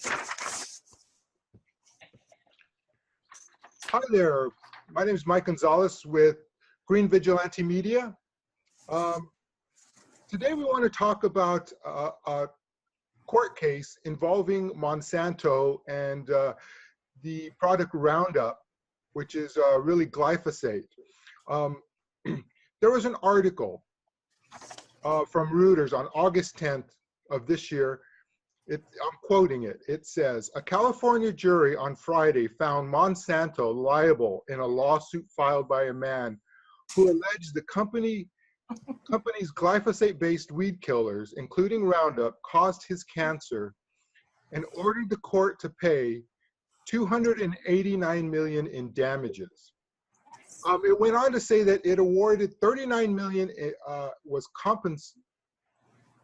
Hi there, my name is Mike Gonzalez with Green Vigilante Media. Today we want to talk about a court case involving Monsanto and the product Roundup, which is really glyphosate. There was an article from Reuters on August 10th of this year. I'm quoting it. It says, a California jury on Friday found Monsanto liable in a lawsuit filed by a man who alleged the company's glyphosate-based weed killers, including Roundup, caused his cancer, and ordered the court to pay $289 million in damages. It went on to say that it awarded $39 million was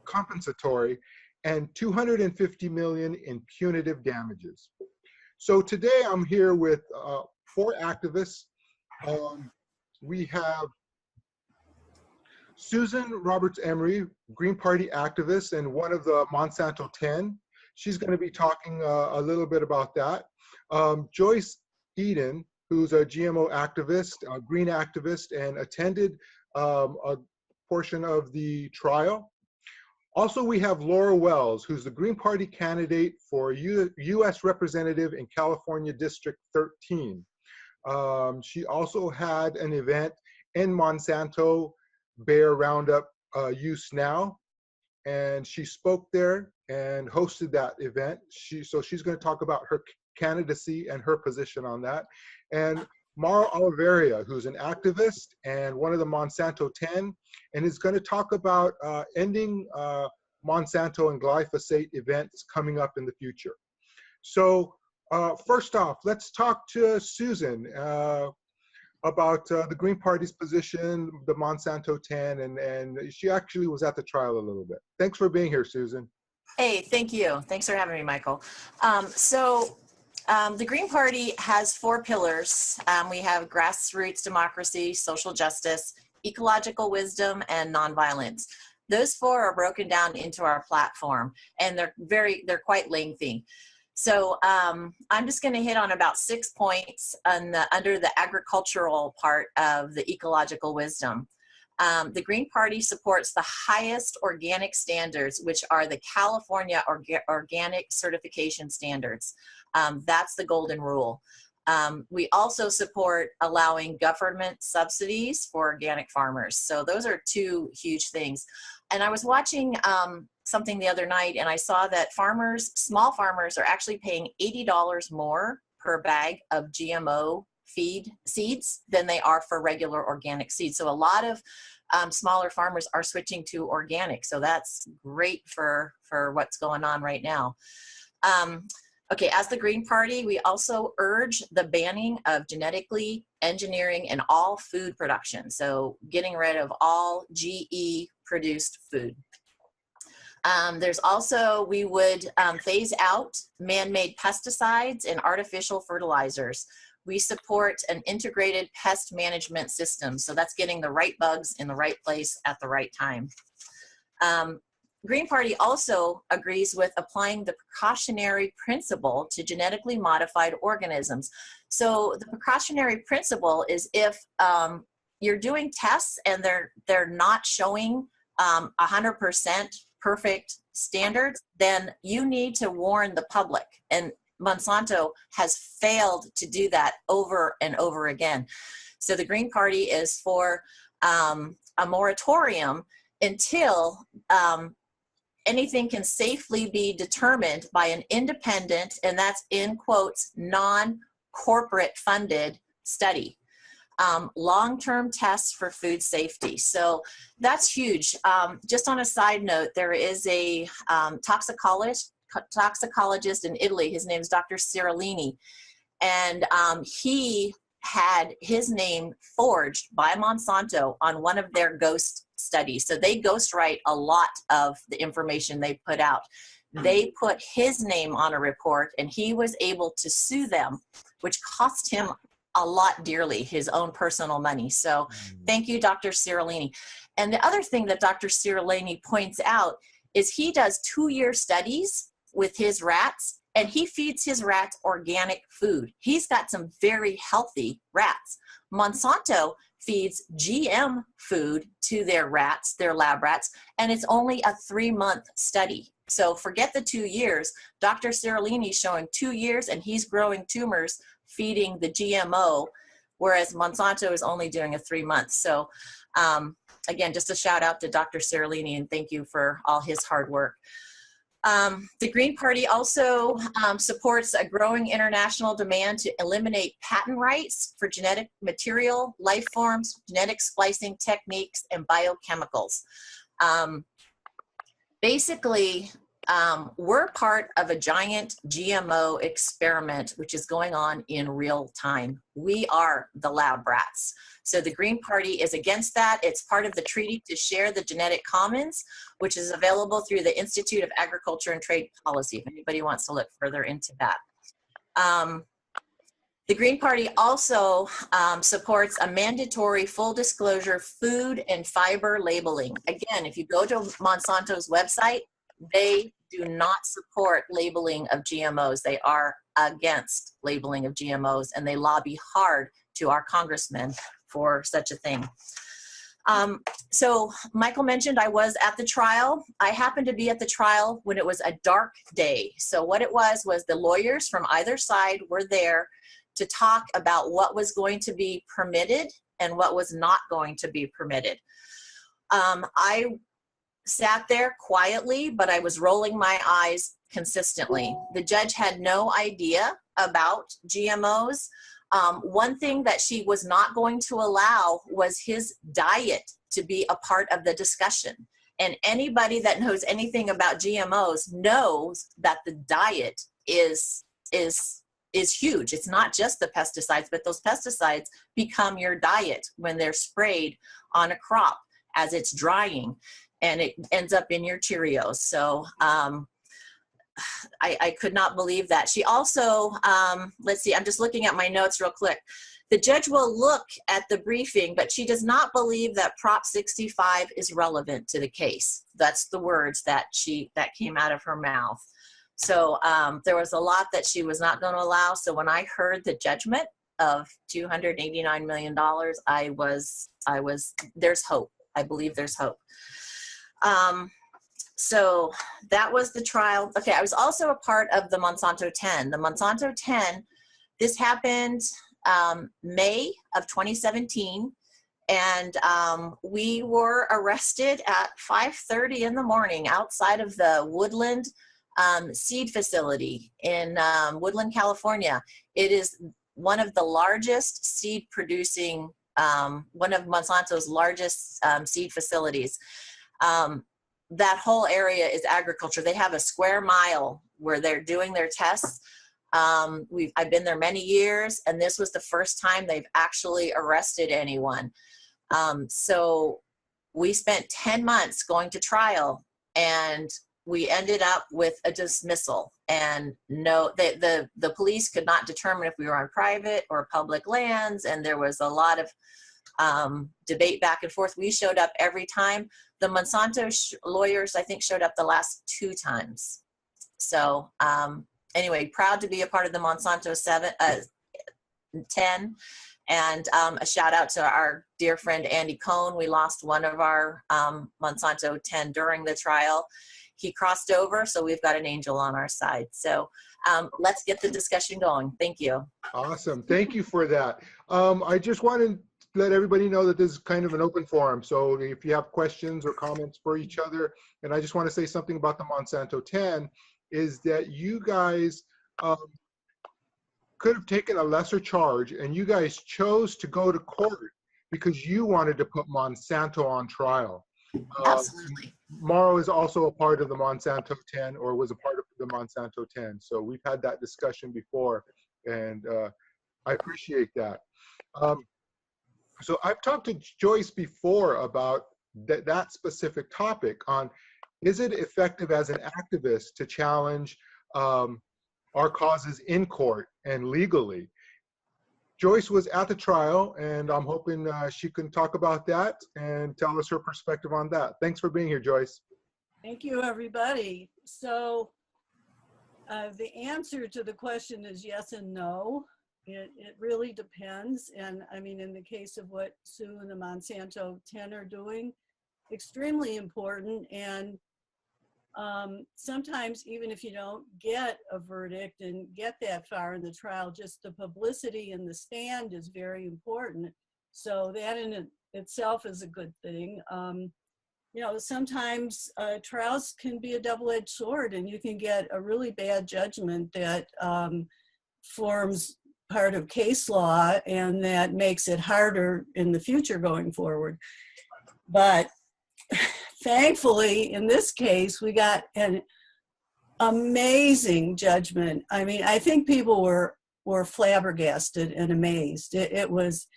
compensatory and $250 million in punitive damages. So today I'm here with 4 activists. We have Susan Roberts Emery, Green Party activist and one of the Monsanto 10. She's going to be talking a little bit about that. Joyce Eden, who's a GMO activist, a green activist, and attended a portion of the trial. Also, we have Laura Wells, who's the Green Party candidate for U.S. Representative in California District 13. She also had an event in Monsanto-Bayer Roundup use now, and she spoke there and hosted that event. So she's going to talk about her candidacy and her position on that. And Mara Oliveira, who's an activist and one of the Monsanto 10, and is going to talk about ending Monsanto and glyphosate events coming up in the future. So first off, let's talk to Susan about the Green Party's position, the Monsanto 10, and she actually was at the trial a little bit. Thanks for being here, Susan. Hey, thank you. Thanks for having me, Michael. The Green Party has 4 pillars. We have grassroots democracy, social justice, ecological wisdom, and nonviolence. Those 4 are broken down into our platform, and they're quite lengthy. So I'm just going to hit on about 6 points under the agricultural part of the ecological wisdom. The Green Party supports the highest organic standards, which are the California Organic Certification Standards. That's the golden rule. We also support allowing government subsidies for organic farmers. So those are 2 huge things. And I was watching something the other night, and I saw that small farmers are actually paying $80 more per bag of GMO feed seeds than they are for regular organic seeds. So a lot of smaller farmers are switching to organic. So that's great for what's going on right now. Okay, as the Green Party, we also urge the banning of genetically engineering in all food production. So getting rid of all GE produced food. There's also, we would phase out man-made pesticides and artificial fertilizers. We support an integrated pest management system. So that's getting the right bugs in the right place at the right time. Green Party also agrees with applying the precautionary principle to genetically modified organisms. So the precautionary principle is if you're doing tests and they're not showing 100% perfect standards, then you need to warn the public. And Monsanto has failed to do that over and over again. So the Green Party is for a moratorium until anything can safely be determined by an independent, and that's in quotes, non-corporate funded study. Long-term tests for food safety. So that's huge. Just on a side note, there is a toxicologist in Italy. His name is Dr. Cirolini, and he had his name forged by Monsanto on one of their ghost studies. So they ghostwrite a lot of the information they put out. They put his name on a report, and he was able to sue them, which cost him a lot dearly, his own personal money. So thank you, Dr. Cirolini. And the other thing that Dr. Cirolini points out is he does 2-year studies with his rats, and he feeds his rats organic food. He's got some very healthy rats. Monsanto feeds GM food to their rats, their lab rats, and it's only a 3-month study. So forget the 2 years. Dr. Cirullini is showing 2 years, and he's growing tumors feeding the GMO, whereas Monsanto is only doing a 3 months. So again, just a shout out to Dr. Cirullini, and thank you for all his hard work. The Green Party also supports a growing international demand to eliminate patent rights for genetic material, life forms, genetic splicing techniques, and biochemicals. Basically, we're part of a giant GMO experiment, which is going on in real time. We are the lab rats. So the Green Party is against that. It's part of the treaty to share the genetic commons, which is available through the Institute of Agriculture and Trade Policy, if anybody wants to look further into that. The Green Party also supports a mandatory full disclosure food and fiber labeling. Again, if you go to Monsanto's website, they do not support labeling of GMOs. They are against labeling of GMOs, and they lobby hard to our congressmen for such a thing. So Michael mentioned I was at the trial. I happened to be at the trial when it was a dark day. So what it was the lawyers from either side were there to talk about what was going to be permitted and what was not going to be permitted. I sat there quietly, but I was rolling my eyes consistently. The judge had no idea about GMOs. One thing that she was not going to allow was his diet to be a part of the discussion. And anybody that knows anything about GMOs knows that the diet is huge. It's not just the pesticides, but those pesticides become your diet when they're sprayed on a crop as it's drying, and it ends up in your Cheerios. So I could not believe that. She also, let's see, I'm just looking at my notes real quick. The judge will look at the briefing, but she does not believe that Prop 65 is relevant to the case. That's the words that came out of her mouth. So there was a lot that she was not going to allow. So when I heard the judgment of $289 million, I was, there's hope. I believe there's hope. So that was the trial. Okay, I was also a part of the Monsanto 10. The Monsanto 10, this happened May of 2017, and we were arrested at 5:30 in the morning outside of the Woodland seed facility in Woodland, California. It is one of the largest seed producing, one of Monsanto's largest seed facilities. That whole area is agriculture. They have a square mile where they're doing their tests. I've been there many years, and this was the first time they've actually arrested anyone. So we spent 10 months going to trial, and we ended up with a dismissal. And no, the police could not determine if we were on private or public lands, and there was a lot of debate back and forth. We showed up every time. The Monsanto lawyers, I think, showed up the last 2 times. So anyway, proud to be a part of the Monsanto 10. And a shout out to our dear friend Andy Cohn. We lost one of our Monsanto 10 during the trial. He crossed over, so we've got an angel on our side. So let's get the discussion going. Thank you. Awesome. Thank you for that. I just wanted to let everybody know that this is kind of an open forum. So if you have questions or comments for each other, and I just want to say something about the Monsanto 10, is that you guys could have taken a lesser charge, and you guys chose to go to court because you wanted to put Monsanto on trial. Absolutely. Mauro is also a part of the Monsanto 10, or was a part of the Monsanto 10. So we've had that discussion before, and I appreciate that. So I've talked to Joyce before about that specific topic on, is it effective as an activist to challenge our causes in court and legally? Joyce was at the trial, and I'm hoping she can talk about that and tell us her perspective on that. Thanks for being here, Joyce. Thank you, everybody. So The answer to the question is yes and no. It really depends. And I mean, in the case of what Sue and the Monsanto 10 are doing, extremely important. And sometimes even if you don't get a verdict and get that far in the trial, just the publicity in the stand is very important. So that in itself is a good thing. You know, sometimes trials can be a double-edged sword, and you can get a really bad judgment that forms part of case law, and that makes it harder in the future going forward. But thankfully, in this case, we got an amazing judgment. I mean, I think people were flabbergasted and amazed. It was,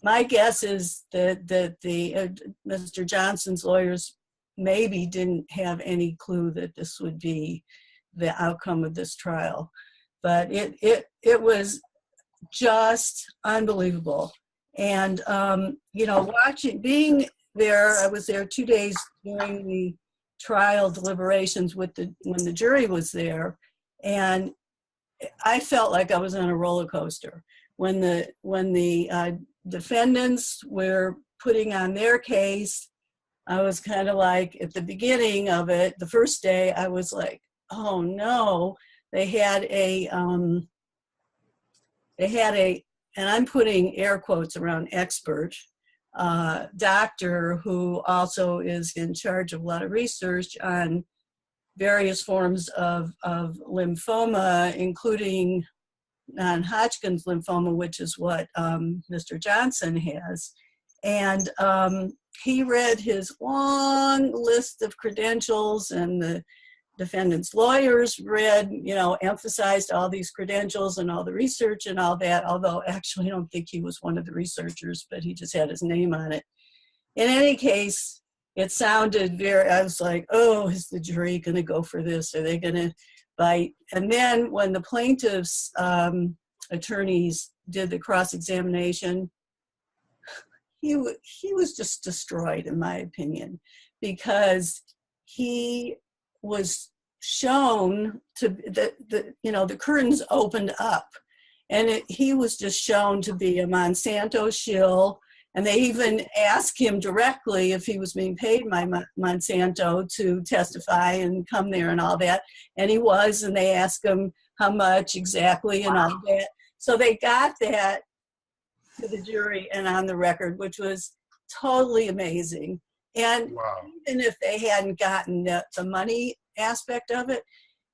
my guess is that Mr. Johnson's lawyers maybe didn't have any clue that this would be the outcome of this trial. But it was just unbelievable. And, you know, being there, I was there 2 days during the trial deliberations when the jury was there, and I felt like I was on a roller coaster. When the defendants were putting on their case, I was kind of like, at the beginning of it, the first day, I was like, oh no. They had a, and I'm putting air quotes around expert, doctor who also is in charge of a lot of research on various forms of lymphoma, including non-Hodgkin's lymphoma, which is what Mr. Johnson has. And he read his long list of credentials, and the defendant's lawyers read, you know, emphasized all these credentials and all the research and all that, although actually I don't think he was one of the researchers, but he just had his name on it. In any case, it sounded I was like, oh, is the jury gonna go for this? Are they gonna bite? And then when the plaintiff's attorneys did the cross-examination, he was just destroyed, in my opinion, because he was shown to, you know, the curtains opened up, and he was just shown to be a Monsanto shill. And they even asked him directly if he was being paid by Monsanto to testify and come there and all that. And he was, and they asked him how much exactly and all that. So they got that to the jury and on the record, which was totally amazing. And wow. Even if they hadn't gotten the money aspect of it,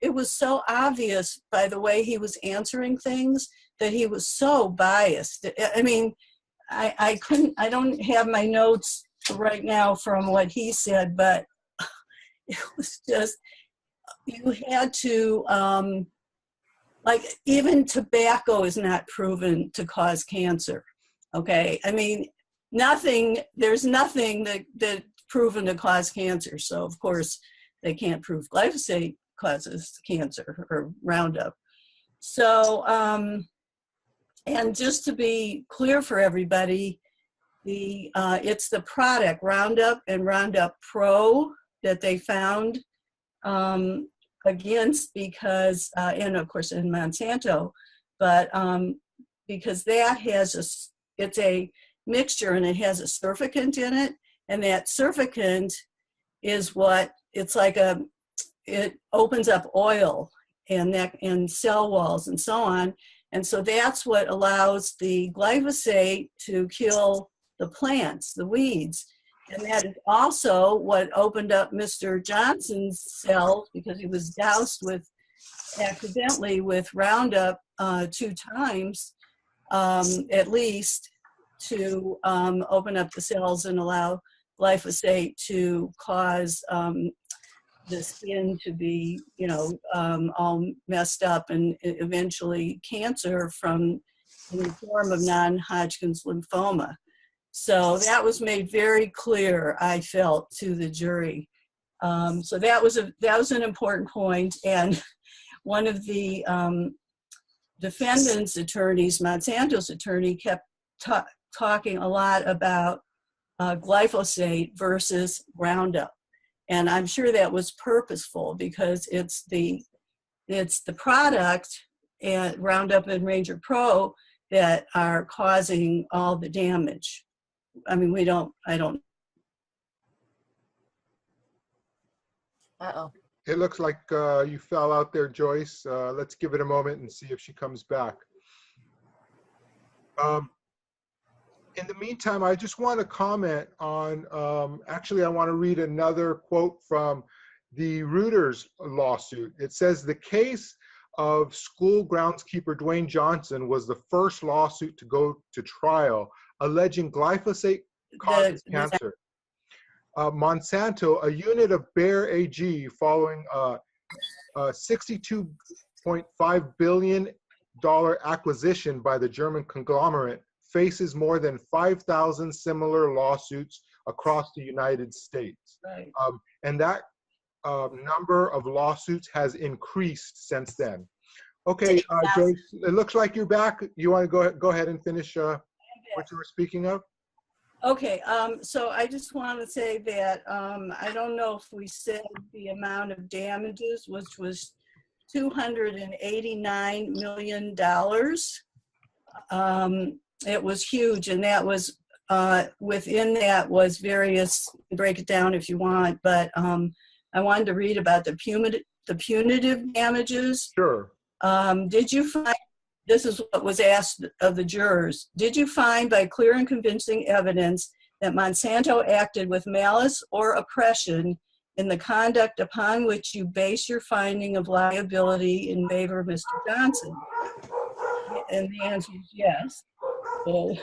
it was so obvious by the way he was answering things that he was so biased. I mean, I don't have my notes right now from what he said, but it was just, you had to, like, even tobacco is not proven to cause cancer, okay? I mean, there's nothing that's proven to cause cancer, so of course they can't prove glyphosate causes cancer or Roundup. So, and just to be clear for everybody, it's the product Roundup and Roundup Pro that they found against, because, and of course in Monsanto, but because that has it's a mixture and it has a surfactant in it, and that surfactant is what, it's like it opens up oil and cell walls and so on. And so that's what allows the glyphosate to kill the plants, the weeds. And that is also what opened up Mr. Johnson's cells, because he was doused accidentally with Roundup 2 times, at least, to open up the cells and allow glyphosate to cause the skin to be, you know, all messed up, and eventually cancer from in the form of non-Hodgkin's lymphoma. So that was made very clear, I felt, to the jury. So that was an important point. And one of the defendant's attorneys, Monsanto's attorney, kept talking a lot about glyphosate versus Roundup. And I'm sure that was purposeful, because it's the it's the product and Roundup and Ranger Pro that are causing all the damage. I mean, I don't. Uh-oh. It looks like you fell out there, Joyce. Let's give it a moment and see if she comes back. In the meantime, I just want to comment on, actually, I want to read another quote from the Reuters lawsuit. It says, the case of school groundskeeper Dwayne Johnson was the first lawsuit to go to trial, alleging glyphosate causes cancer. Monsanto, a unit of Bayer AG, following a $62.5 billion acquisition by the German conglomerate, faces more than 5,000 similar lawsuits across the United States. Right. And that number of lawsuits has increased since then. Okay, Joyce, it looks like you're back. You want to go ahead and finish what you were speaking of? Okay, so I just want to say that I don't know if we said the amount of damages, which was $289 million. It was huge, and that was within that was various, break it down if you want, but I wanted to read about the punitive damages. Sure. Did you find, this is what was asked of the jurors, did you find by clear and convincing evidence that Monsanto acted with malice or oppression in the conduct upon which you base your finding of liability in favor of Mr. Johnson? And the answer is yes. So,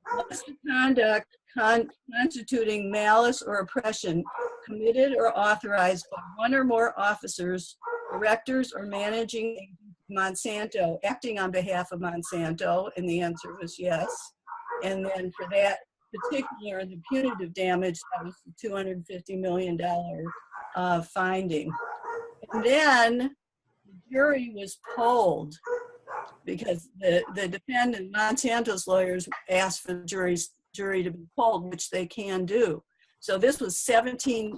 was the conduct constituting malice or oppression committed or authorized by one or more officers, directors, or managing Monsanto, acting on behalf of Monsanto? And the answer was yes. And then for that particular, the punitive damage, that was the $250 million finding. And then the jury was polled because the defendant, Monsanto's lawyers, asked for the jury to be polled, which they can do. So this was 17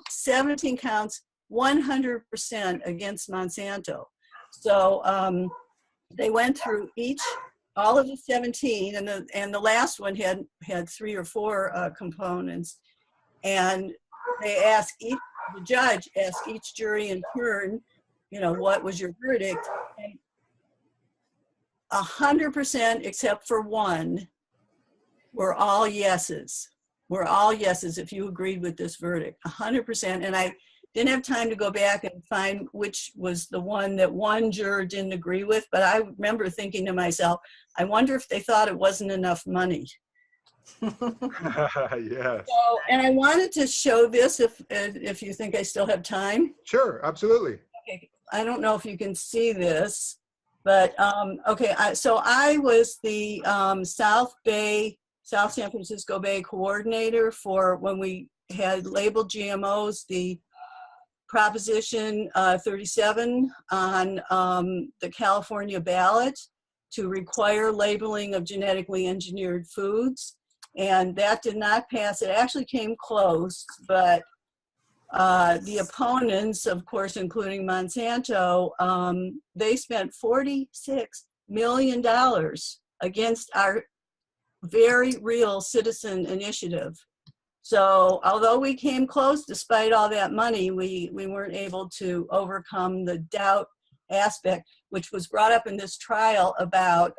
counts, 100% against Monsanto. So they went through all of the 17, and the last one had 3 or 4 components. And the judge asked each jury in turn, what was your verdict? And 100% except for one were all yeses. Were all yeses if you agreed with this verdict, 100%. And I didn't have time to go back and find which was the one that one juror didn't agree with, but I remember thinking to myself, I wonder if they thought it wasn't enough money. Yes. So, and I wanted to show this if you think I still have time. Sure, absolutely. Okay, I don't know if you can see this, but okay, so I was the South San Francisco Bay coordinator for when we had labeled GMOs, the Proposition 37 on the California ballot to require labeling of genetically engineered foods. And that did not pass. It actually came close, but the opponents, of course, including Monsanto, they spent $46 million against our very real citizen initiative. So although we came close, despite all that money, we weren't able to overcome the doubt aspect, which was brought up in this trial about,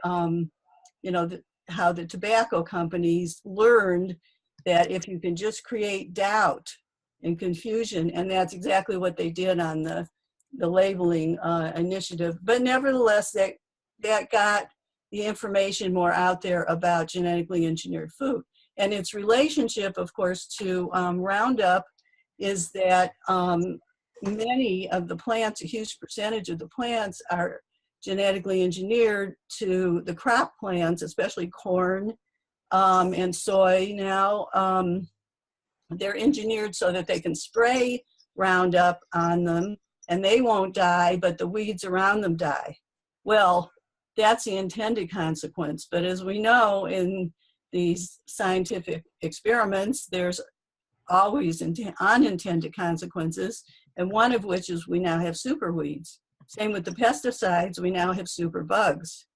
how the tobacco companies learned that if you can just create doubt and confusion, and that's exactly what they did on the labeling initiative. But nevertheless, that got the information more out there about genetically engineered food. And its relationship, of course, to Roundup is that many of the plants, a huge percentage of the plants are genetically engineered to the crop plants, especially corn and soy now. They're engineered so that they can spray Roundup on them and they won't die, but the weeds around them die. Well, that's the intended consequence. But as we know in these scientific experiments, there's always unintended consequences, and one of which is we now have super weeds. Same with the pesticides, we now have super bugs.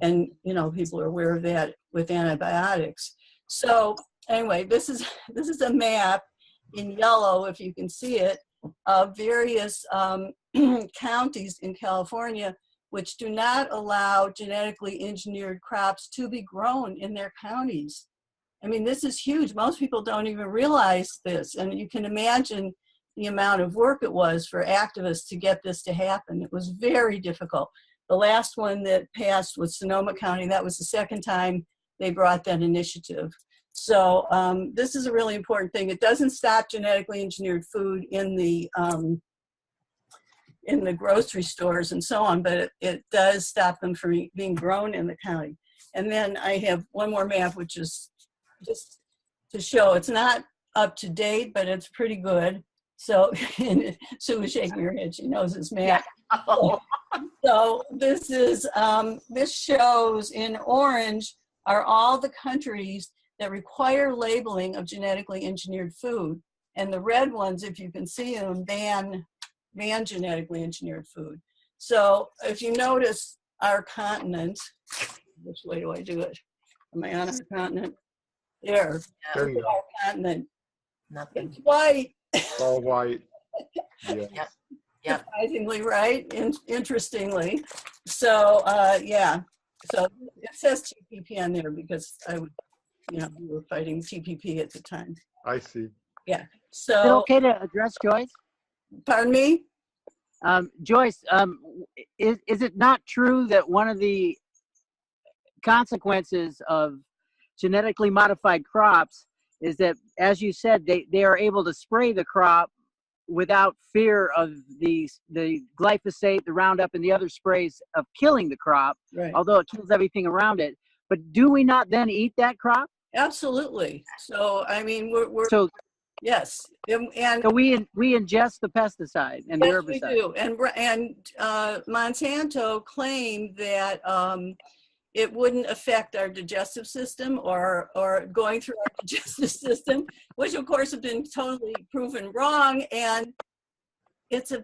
And, you know, people are aware of that with antibiotics. So anyway, this is a map in yellow, if you can see it, of various counties in California which do not allow genetically engineered crops to be grown in their counties. I mean, this is huge. Most people don't even realize this. And you can imagine the amount of work it was for activists to get this to happen. It was very difficult. The last one that passed was Sonoma County. That was the second time they brought that initiative. So this is a really important thing. It doesn't stop genetically engineered food in the grocery stores and so on, but it does stop them from being grown in the county. And then I have one more map, which is just to show it's not up to date, but it's pretty good. So Sue was shaking her head. She knows this map. Yeah. Oh. So this is this shows in orange are all the countries that require labeling of genetically engineered food, and the red ones, if you can see them, ban genetically engineered food. So if you notice our continent, which way do I do it? Am I on our continent? There. There you go. Our continent. Nothing. It's white. All white. Yeah. Yep. Yep. Surprisingly, right? Interestingly. So yeah. So it says TPP on there because we were fighting TPP at the time. I see. Yeah. Is it So okay to address Joyce? pardon me? Joyce, is it not true that one of the consequences of genetically modified crops is that, as you said, they are able to spray the crop without fear of the glyphosate, the Roundup, and the other sprays of killing the crop, Right. although it kills everything around it. But do we not then eat that crop? Absolutely. So I mean, we're So, yes, and so we ingest the pesticide and the yes, herbicide. we do. And Monsanto claimed that it wouldn't affect our digestive system or going through our digestive system, which of course have been totally proven wrong. And it's a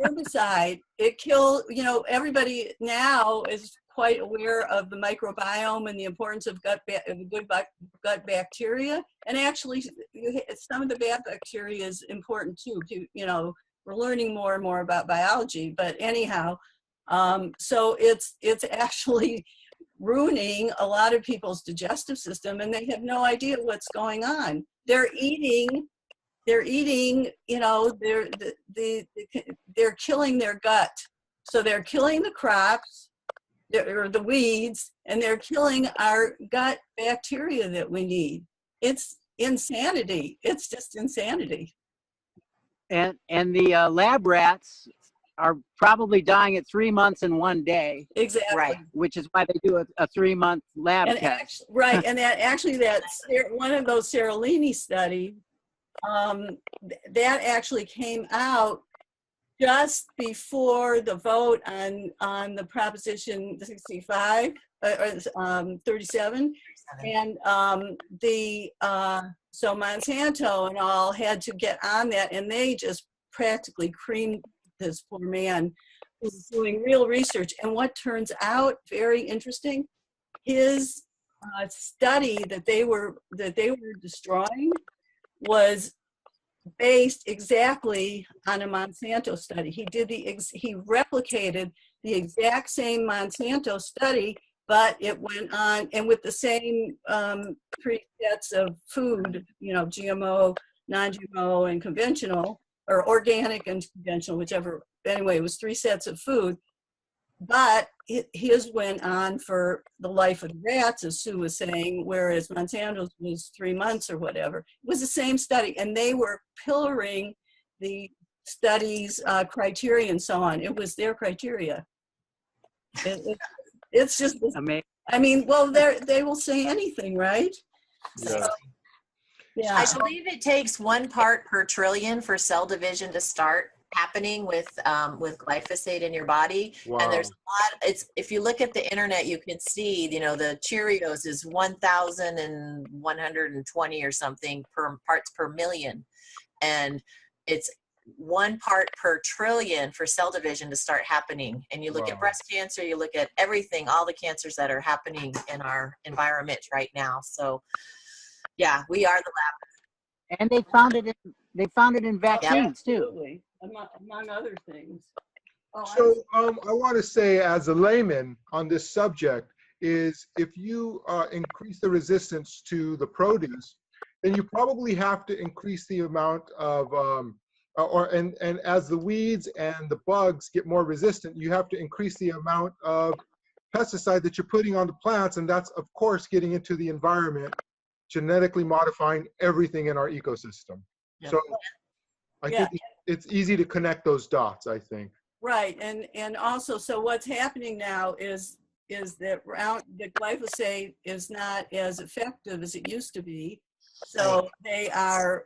herbicide. It kills, everybody now is quite aware of the microbiome and the importance of good gut bacteria. And actually, some of the bad bacteria is important too. We're learning more and more about biology. But anyhow, so it's actually ruining a lot of people's digestive system, and they have no idea what's going on. They're eating, they're killing their gut. So they're killing the crops, or the weeds, and they're killing our gut bacteria that we need. It's insanity. It's just insanity. And the lab rats are probably dying at 3 months and 1 day. Exactly. Right. Which is why they do a 3-month lab And test. right, and that's one of those Seralini studies, that actually came out just before the vote on the Proposition 65 or 37, and so Monsanto and all had to get on that, and they just practically creamed this poor man who was doing real research. And what turns out very interesting, his study that they were destroying was based exactly on a Monsanto study. He replicated the exact same Monsanto study, but it went on, and with the same 3 sets of food, GMO, non-GMO, and conventional, or organic and conventional, whichever. Anyway, it was 3 sets of food, but his went on for the life of the rats, as Sue was saying, whereas Monsanto's was 3 months or whatever. It was the same study, and they were pillaring the study's criteria and so on. It was their criteria. It's just Amazing. I mean, well, they will say anything, right? Yeah. Yeah. I believe it takes 1 part per trillion for cell division to start happening with glyphosate in your body. Wow. And there's a lot. If you look at the internet, you can see, the Cheerios is 1,120 or something per parts per million, and it's 1 part per trillion for cell division to start happening. And you look at breast cancer, you look at everything, all the cancers that are happening in our environment right now. So yeah, we are the lab. And they found it in vaccines too. Absolutely, among other things. Oh, So I want to say, as a layman on this subject, is if you increase the resistance to the produce, then you probably have to increase the amount of, and as the weeds and the bugs get more resistant, you have to increase the amount of pesticide that you're putting on the plants, and that's of course getting into the environment, genetically modifying everything in our ecosystem. Yeah. So I think it's easy to connect those dots, I think. Right, and also, so what's happening now is that the glyphosate is not as effective as it used to be. So they're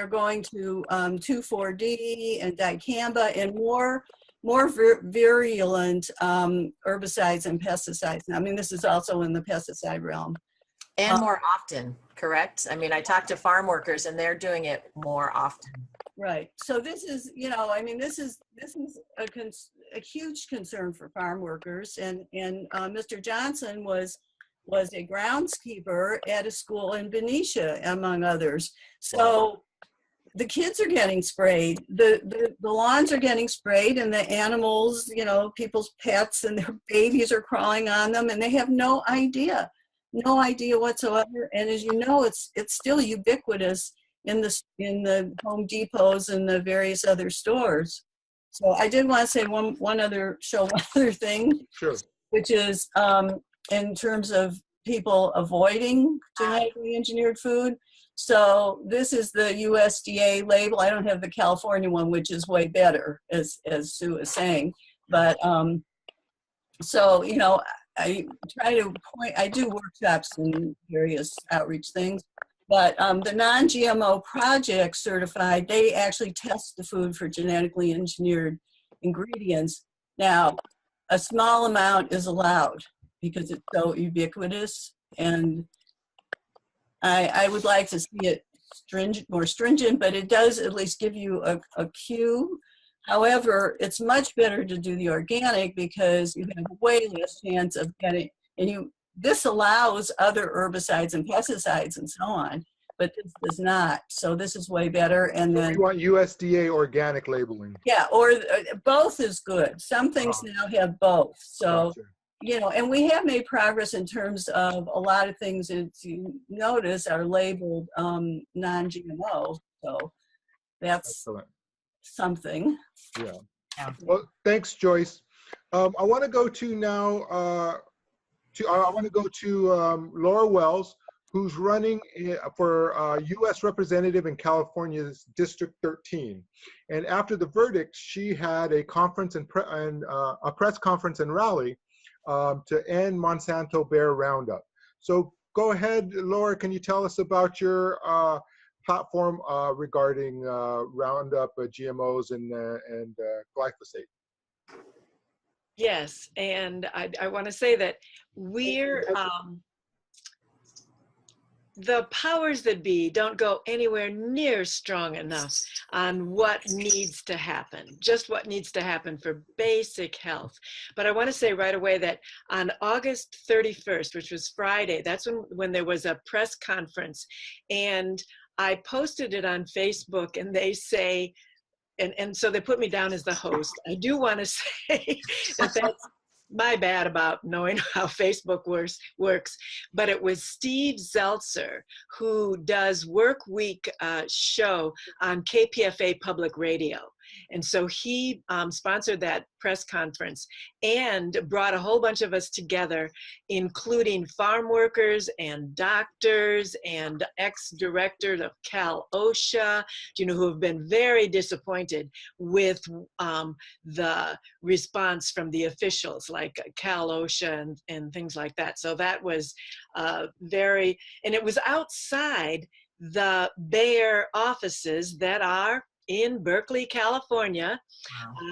going to 2,4-D and dicamba and more virulent herbicides and pesticides. I mean, this is also in the pesticide realm. And more often, correct? I mean, I talked to farm workers and they're doing it more often. Right. So this is, I mean, this is a huge concern for farm workers. And Mr. Johnson was a groundskeeper at a school in Benicia, among others. So the kids are getting sprayed, the lawns are getting sprayed, and the animals, people's pets and their babies are crawling on them, and they have no idea whatsoever. And as you know, it's still ubiquitous in the Home Depots and the various other stores. So I did want to say one other thing, Sure. which is in terms of people avoiding genetically engineered food. So this is the USDA label. I don't have the California one, which is way better, as Sue is saying. But so I try to I do workshops and various outreach things. But the non-GMO Project certified, they actually test the food for genetically engineered ingredients. Now, a small amount is allowed because it's so ubiquitous, and I would like to see it more stringent, but it does at least give you a cue. However, it's much better to do the organic because you have way less chance of getting, this allows other herbicides and pesticides and so on, but this does not. So this is way better. And then you want USDA organic labeling. Yeah, or both is good. Some things now have both. So, Gotcha. And we have made progress in terms of a lot of things that you notice are labeled non-GMO. So that's Excellent. something. Yeah. Well, thanks, Joyce. I want to go to now. I want to go to Laura Wells, who's running for U.S. Representative in California's District 13. And after the verdict, she had a conference and a press conference and rally to end Monsanto-Bayer Roundup. So go ahead, Laura. Can you tell us about your platform regarding Roundup, GMOs, and glyphosate? Yes, and I want to say that the powers that be don't go anywhere near strong enough on what needs to happen, just what needs to happen for basic health. But I want to say right away that on August 31st, which was Friday, that's when there was a press conference, and I posted it on Facebook, and they say, and so they put me down as the host. I do want to say that that's my bad about knowing how Facebook works, but it was Steve Zeltzer, who does Work Week show on KPFA Public Radio. And so he sponsored that press conference and brought a whole bunch of us together, including farm workers and doctors and ex-directors of Cal OSHA, who have been very disappointed with the response from the officials like Cal OSHA and things like that. So that was and it was outside the Bayer offices that are in Berkeley, California,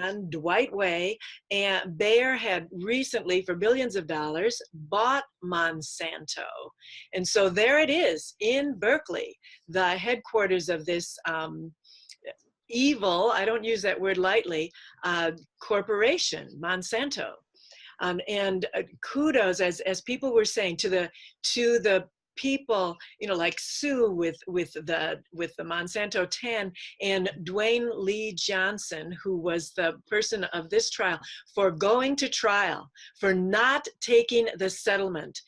on Dwight Way. And Bayer had recently, for billions of dollars, bought Monsanto. And so there it is in Berkeley, the headquarters of this evil, I don't use that word lightly, corporation, Monsanto. And kudos, as people were saying, to the people, you know, like Sue with the Monsanto 10, and Dwayne Lee Johnson, who was the person of this trial, for going to trial, for not taking the settlement.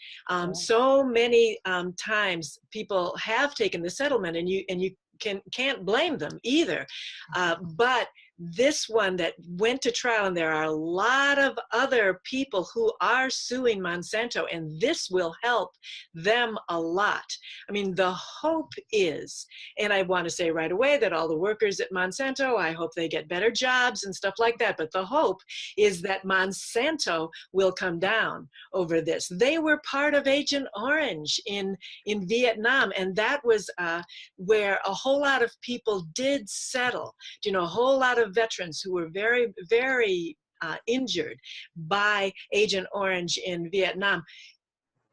So many times people have taken the settlement, and you can't blame them either. But this one that went to trial, and there are a lot of other people who are suing Monsanto, and this will help them a lot. I mean, the hope is, and I want to say right away that all the workers at Monsanto, I hope they get better jobs and stuff like that, but the hope is that Monsanto will come down over this. They were part of Agent Orange in Vietnam, and that was where a whole lot of people did settle. You know, a whole lot of veterans who were very, very injured by Agent Orange in Vietnam.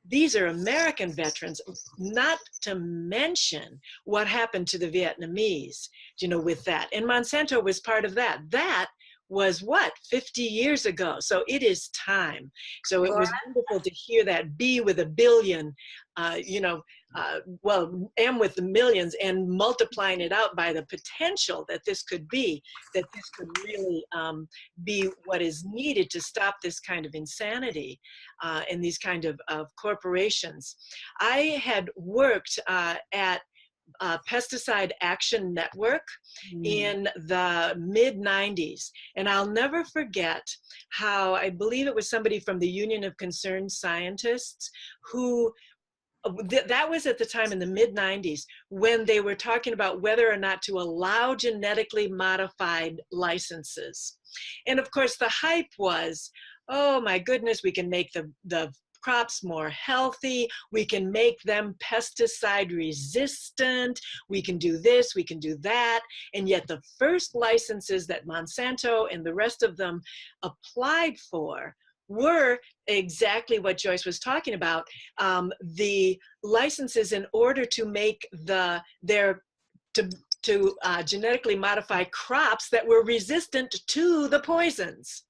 These are American veterans, not to mention what happened to the Vietnamese, you know, with that. And Monsanto was part of that. That was what, 50 years ago. So it is time. So it was wonderful to hear that B with a billion, you know, well, M with the millions, and multiplying it out by the potential that this could be, that this could really be what is needed to stop this kind of insanity and these kind of corporations. I had worked at Pesticide Action Network in the mid-90s. And I'll never forget how, I believe it was somebody from the Union of Concerned Scientists who, that was at the time in the mid-90s when they were talking about whether or not to allow genetically modified licenses. And of course the hype was, oh my goodness, we can make the crops more healthy, we can make them pesticide resistant, we can do this, we can do that. And yet the first licenses that Monsanto and the rest of them applied for were exactly what Joyce was talking about, the licenses in order to make genetically modify crops that were resistant to the poisons.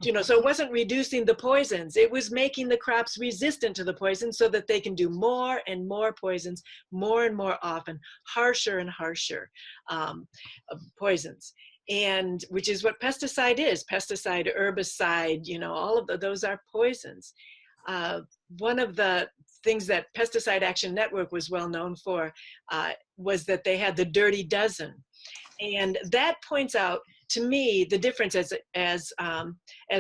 You know, so it wasn't reducing the poisons, it was making the crops resistant to the poisons so that they can do more and more poisons, more and more often, harsher and harsher poisons. And which is what pesticide is, pesticide, herbicide, you know, all of those are poisons. One of the things that Pesticide Action Network was well known for was that they had the Dirty Dozen. And that points out to me the difference, as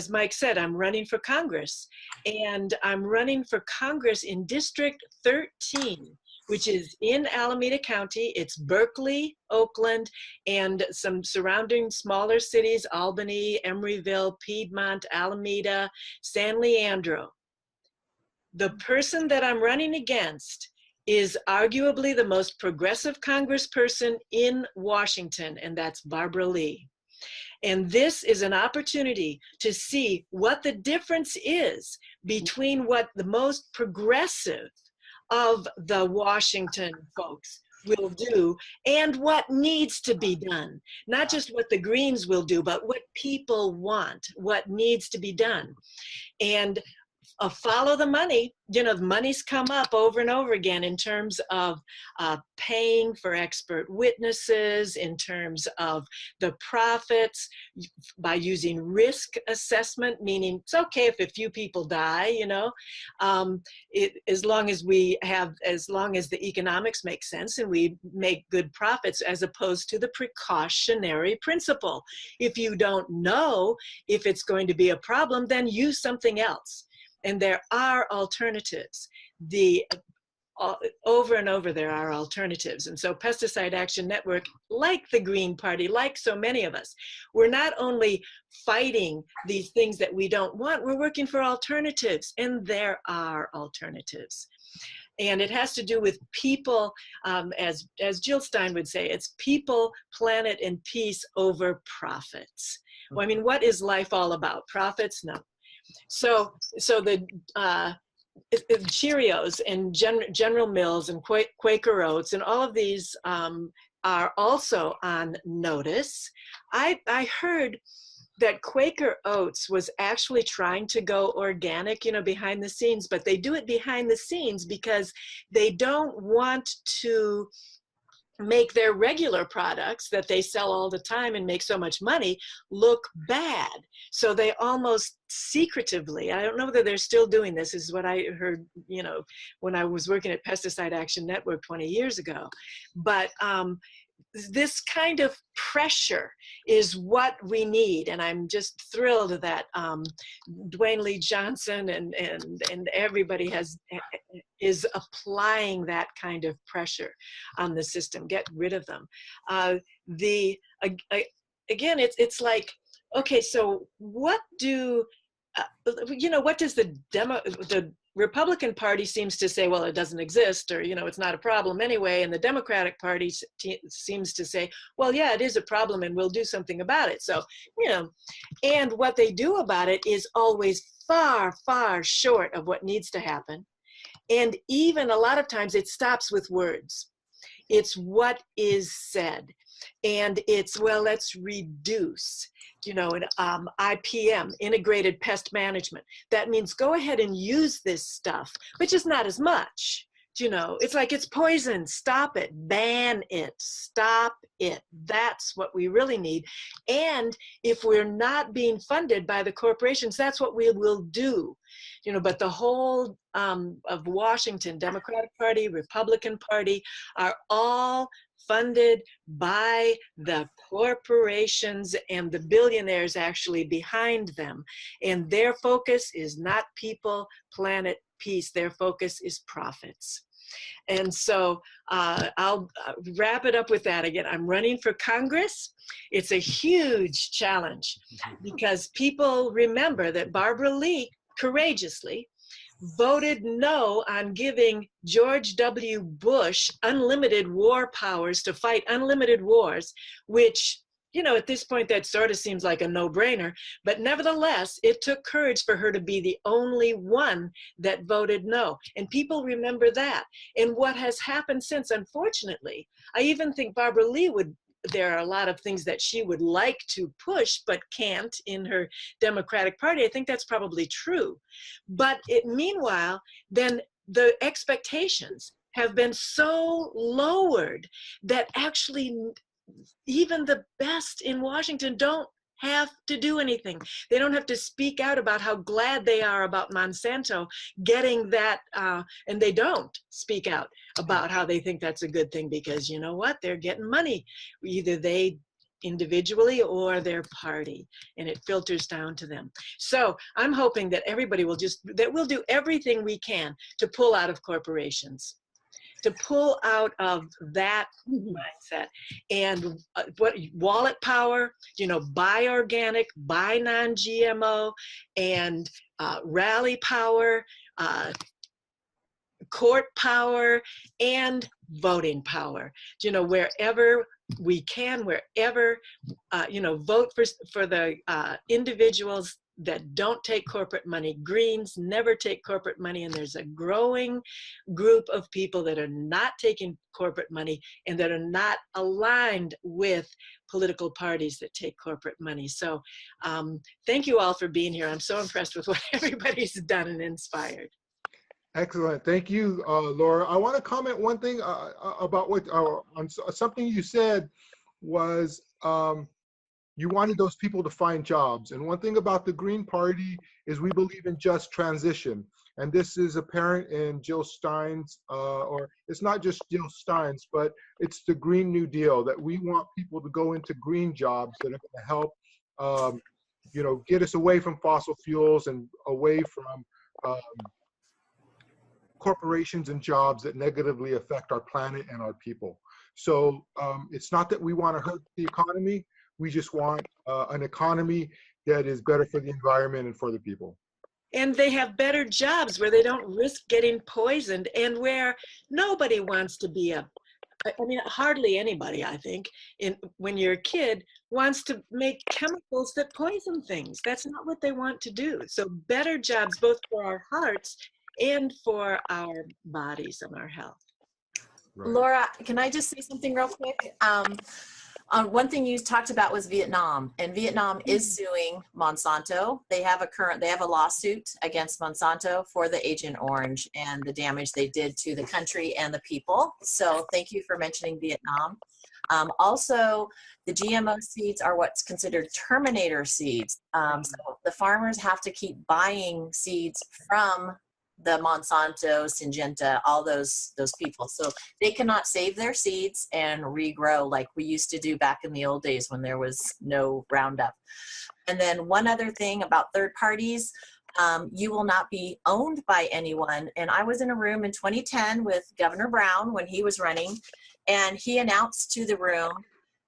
Mike said, I'm running for Congress, and I'm running for Congress in District 13, which is in Alameda County. It's Berkeley, Oakland, and some surrounding smaller cities, Albany, Emeryville, Piedmont, Alameda, San Leandro. The person that I'm running against is arguably the most progressive congressperson in Washington, and that's Barbara Lee. And this is an opportunity to see what the difference is between what the most progressive of the Washington folks will do and what needs to be done. Not just what the Greens will do, but what people want, what needs to be done. And follow the money. You know, the money's come up over and over again in terms of paying for expert witnesses, in terms of the profits, by using risk assessment, meaning it's okay if a few people die, you know, as long as the economics make sense and we make good profits, as opposed to the precautionary principle. If you don't know if it's going to be a problem, then use something else. And there are alternatives. Over and over there are alternatives. And so Pesticide Action Network, like the Green Party, like so many of us, we're not only fighting these things that we don't want, we're working for alternatives, and there are alternatives. And it has to do with people, as Jill Stein would say, it's people, planet, and peace over profits. Well, I mean, what is life all about? Profits? No. So the Cheerios and General Mills and Quaker Oats and all of these are also on notice. I heard that Quaker Oats was actually trying to go organic, you know, behind the scenes, but they do it behind the scenes because they don't want to make their regular products that they sell all the time and make so much money look bad. So they almost secretively, I don't know whether they're still doing this, is what I heard, you know, when I was working at Pesticide Action Network 20 years ago. But this kind of pressure is what we need, and I'm just thrilled that Dwayne Lee Johnson and everybody is applying that kind of pressure on the system. Get rid of them. Again, it's like, okay, so what do you know? What does the Republican Party seems to say, well, it doesn't exist, or, you know, it's not a problem anyway. And the Democratic Party seems to say, well, yeah, it is a problem and we'll do something about it. So, you know, and what they do about it is always far, far short of what needs to happen. And even a lot of times it stops with words. It's what is said. And it's, well, let's reduce, you know, an IPM, integrated pest management. That means go ahead and use this stuff, but just not as much. You know, it's like it's poison. Stop it, ban it, stop it. That's what we really need. And if we're not being funded by the corporations, that's what we will do. You know, but the whole of Washington, Democratic Party, Republican Party, are all funded by the corporations and the billionaires actually behind them. And their focus is not people, planet, peace. Their focus is profits. And so I'll wrap it up with that. Again, I'm running for Congress. It's a huge challenge because people remember that Barbara Lee courageously voted no on giving George W. Bush unlimited war powers to fight unlimited wars, which, you know, at this point that sort of seems like a no-brainer, but nevertheless, it took courage for her to be the only one that voted no. And people remember that. And what has happened since, unfortunately, I even think Barbara Lee would, there are a lot of things that she would like to push but can't in her Democratic Party. I think that's probably true. But meanwhile, then the expectations have been so lowered that actually even the best in Washington don't have to do anything. They don't have to speak out about how glad they are about Monsanto getting that, and they don't speak out about how they think that's a good thing because, you know what, they're getting money, either they individually or their party, and it filters down to them. So I'm hoping that everybody will that we'll do everything we can to pull out of corporations, to pull out of that mindset, and what wallet power, you know, buy organic, buy non-GMO, and rally power, court power, and voting power. You know, wherever we can, wherever, you know, vote for the individuals that don't take corporate money. Greens never take corporate money, and there's a growing group of people that are not taking corporate money and that are not aligned with political parties that take corporate money. So thank you all for being here. I'm so impressed with what everybody's done and inspired. Excellent. Thank you, Laura. I want to comment one thing about what on something you said was you wanted those people to find jobs. And one thing about the Green Party is we believe in just transition. And this is apparent in Jill Stein's, or it's not just Jill Stein's, but it's the Green New Deal, that we want people to go into green jobs that are going to help, you know, get us away from fossil fuels and away from corporations and jobs that negatively affect our planet and our people. So it's not that we want to hurt the economy. We just want an economy that is better for the environment and for the people. And they have better jobs where they don't risk getting poisoned, and where nobody wants to be I mean, hardly anybody, I think, when you're a kid, wants to make chemicals that poison things. That's not what they want to do. So better jobs, both for our hearts and for our bodies and our health. Right. Laura, can I just say something real quick? One thing you talked about was Vietnam, and Vietnam is suing Monsanto. They have a lawsuit against Monsanto for the Agent Orange and the damage they did to the country and the people. So thank you for mentioning Vietnam. Also, the GMO seeds are what's considered terminator seeds. So the farmers have to keep buying seeds from the Monsanto, Syngenta, all those people. So they cannot save their seeds and regrow like we used to do back in the old days when there was no Roundup. And then one other thing about third parties, you will not be owned by anyone. And I was in a room in 2010 with Governor Brown when he was running, and he announced to the room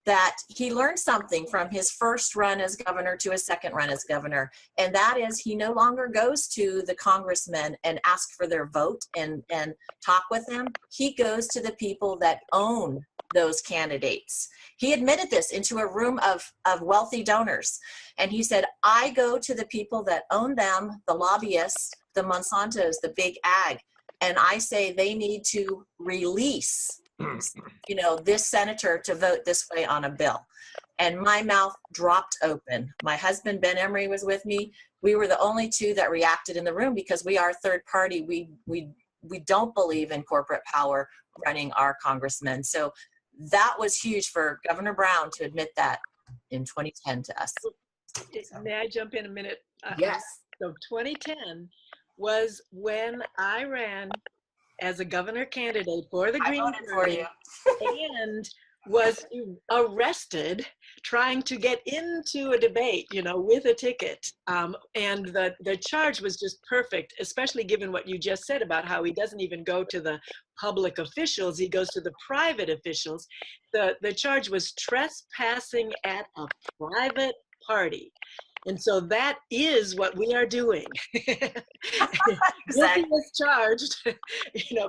that he learned something from his first run as governor to his second run as governor. And that is he no longer goes to the congressmen and asks for their vote and talk with them. He goes to the people that own those candidates. He admitted this into a room of wealthy donors. And he said, I go to the people that own them, the lobbyists, the Monsantos, the big ag, and I say they need to release this senator to vote this way on a bill. And my mouth dropped open. My husband, Ben Emery, was with me. We were the only two that reacted in the room because we are third party. We don't believe in corporate power running our congressmen. So that was huge for Governor Brown to admit that in 2010 to us. May I jump in a minute? Yes. So 2010 was when I ran as a governor candidate for the Green Party and was arrested trying to get into a debate, with a ticket. And the charge was just perfect, especially given what you just said about how he doesn't even go to the public officials, he goes to the private officials. The charge was trespassing at a private party. And so that is what we are doing. Guilty as charged,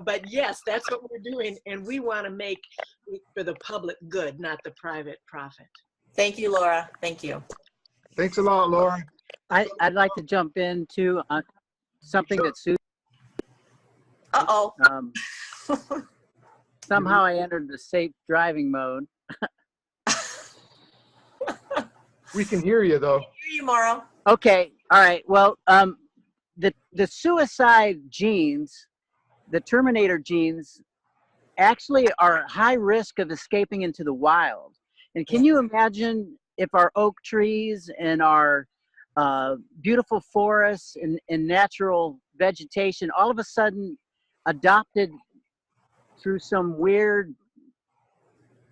but yes, that's what we're doing. And we want to make it for the public good, not the private profit. Thank you, Laura. Thank you. Thanks a lot, Laura. I'd like to jump into something that Susan. Uh-oh. Somehow I entered the safe driving mode. We can hear you though. Hear you, Mauro. Okay, all right. Well, the suicide genes, the terminator genes, actually are high risk of escaping into the wild. And can you imagine if our oak trees and our beautiful forests and natural vegetation all of a sudden adopted through some weird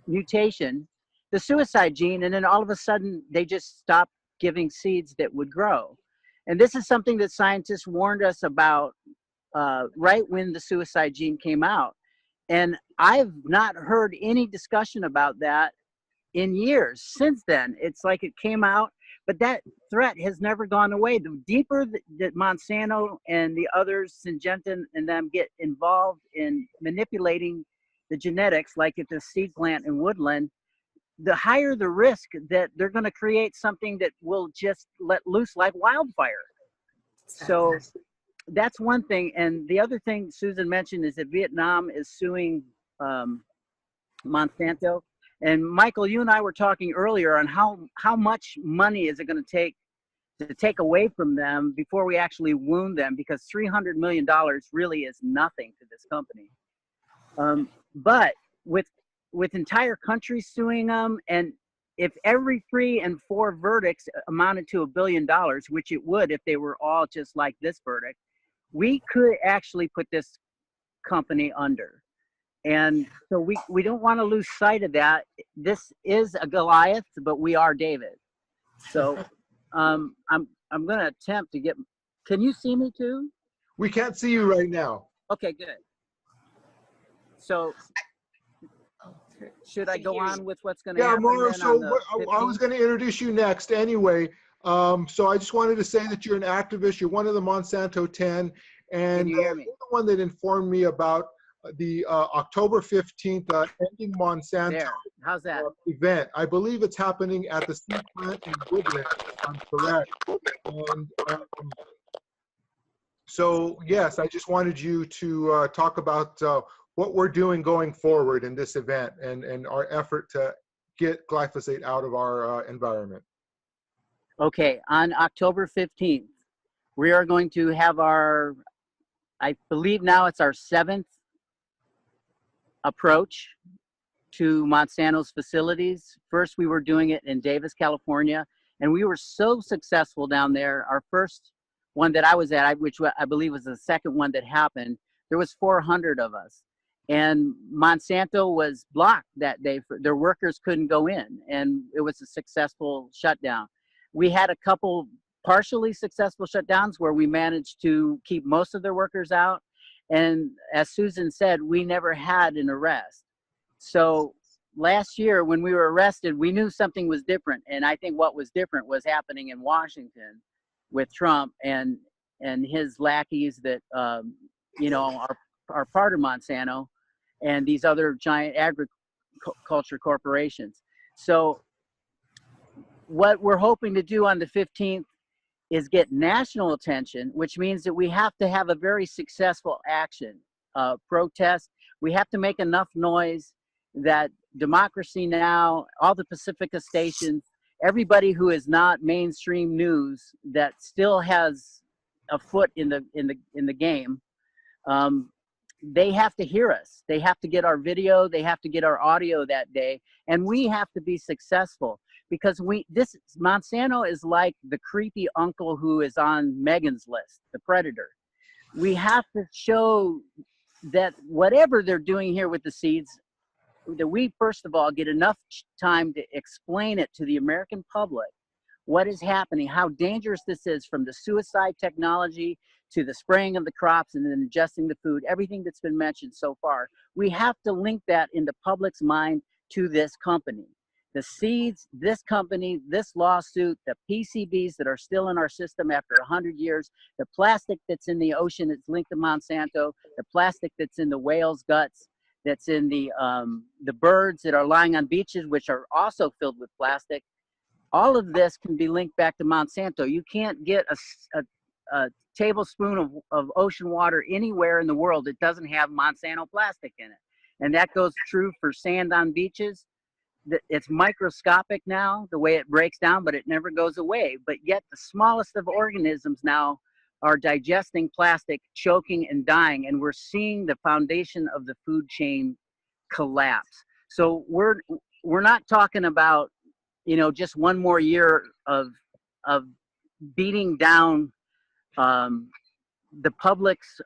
mutation the suicide gene, and then all of a sudden they just stopped giving seeds that would grow. And this is something that scientists warned us about right when the suicide gene came out. And I've not heard any discussion about that in years since then. It's like it came out, but that threat has never gone away. The deeper that Monsanto and the others, Syngenta and them, get involved in manipulating the genetics, like at the seed plant in Woodland, the higher the risk that they're going to create something that will just let loose like wildfire. So that's one thing. And the other thing Susan mentioned is that Vietnam is suing Monsanto. And Michael, you and I were talking earlier on how much money is it going to take away from them before we actually wound them, because $300 million really is nothing to this company. But with entire countries suing them, and if every 3 and 4 verdicts amounted to $1 billion, which it would if they were all just like this verdict, we could actually put this company under. And so we don't want to lose sight of that. This is a Goliath, but we are David. So I'm going to attempt to get. Can you see me too? We can't see you right now. Okay, good. So should I go on with what's going to happen? Mauro, then on so the I was going to introduce you next anyway. So I just wanted to say that you're an activist. You're one of the Monsanto 10. And you're the one that informed me about the October 15th Ending Monsanto there. How's that? Event. I believe it's happening at the seed plant in Woodland, if I'm correct. And so, yes, I just wanted you to talk about what we're doing going forward in this event and our effort to get glyphosate out of our environment. Okay, on October 15th, we are going to have our, I believe now it's our 7th approach to Monsanto's facilities. First, we were doing it in Davis, California, and we were so successful down there. Our first one that I was at, which I believe was the second one that happened, there was 400 of us. And Monsanto was blocked that day. Their workers couldn't go in, and it was a successful shutdown. We had a couple partially successful shutdowns where we managed to keep most of their workers out. And as Susan said, we never had an arrest. So last year when we were arrested, we knew something was different. And I think what was different was happening in Washington with Trump and his lackeys that, you know, are part of Monsanto and these other giant agriculture corporations. So what we're hoping to do on the 15th is get national attention, which means that we have to have a very successful action, protest. We have to make enough noise that Democracy Now!, all the Pacifica stations, everybody who is not mainstream news that still has a foot in the game, they have to hear us. They have to get our video. They have to get our audio that day, and we have to be successful because Monsanto is like the creepy uncle who is on Megan's list, the predator. We have to show that whatever they're doing here with the seeds, that we first of all get enough time to explain it to the American public, what is happening, how dangerous this is, from the suicide technology to the spraying of the crops and then ingesting the food, everything that's been mentioned so far. We have to link that in the public's mind to this company. The seeds, this company, this lawsuit, the PCBs that are still in our system after 100 years, the plastic that's in the ocean that's linked to Monsanto, the plastic that's in the whales' guts, that's in the birds that are lying on beaches, which are also filled with plastic. All of this can be linked back to Monsanto. You can't get a tablespoon of ocean water anywhere in the world that doesn't have Monsanto plastic in it. And that goes true for sand on beaches. It's microscopic now, the way it breaks down, but it never goes away. But yet the smallest of organisms now are digesting plastic, choking and dying, and we're seeing the foundation of the food chain collapse. So we're not talking about, you know, just one more year of beating down the public's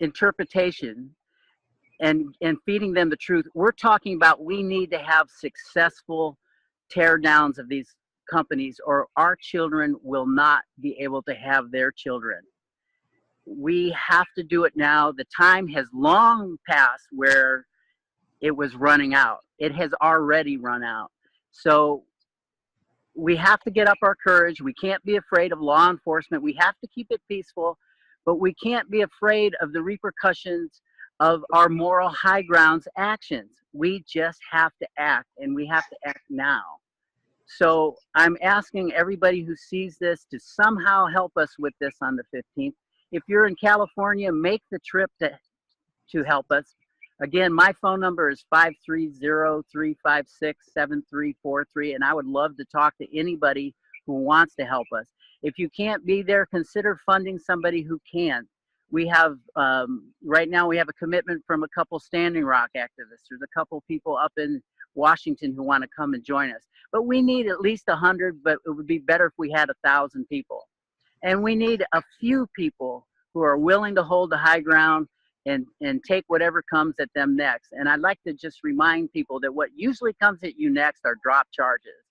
interpretation and feeding them the truth. We're talking about we need to have successful tear downs of these companies, or our children will not be able to have their children. We have to do it now. The time has long passed where it was running out. It has already run out. So we have to get up our courage. We can't be afraid of law enforcement. We have to keep it peaceful, but we can't be afraid of the repercussions of our moral high grounds actions. We just have to act, and we have to act now. So I'm asking everybody who sees this to somehow help us with this on the 15th. If you're in California, make the trip to help us. Again, my phone number is 530-356-7343, and I would love to talk to anybody who wants to help us. If you can't be there, consider funding somebody who can. We have, right now we have a commitment from a couple Standing Rock activists. There's a couple people up in Washington who want to come and join us. But we need at least 100, but it would be better if we had 1,000 people. And we need a few people who are willing to hold the high ground and take whatever comes at them next. And I'd like to just remind people that what usually comes at you next are drop charges.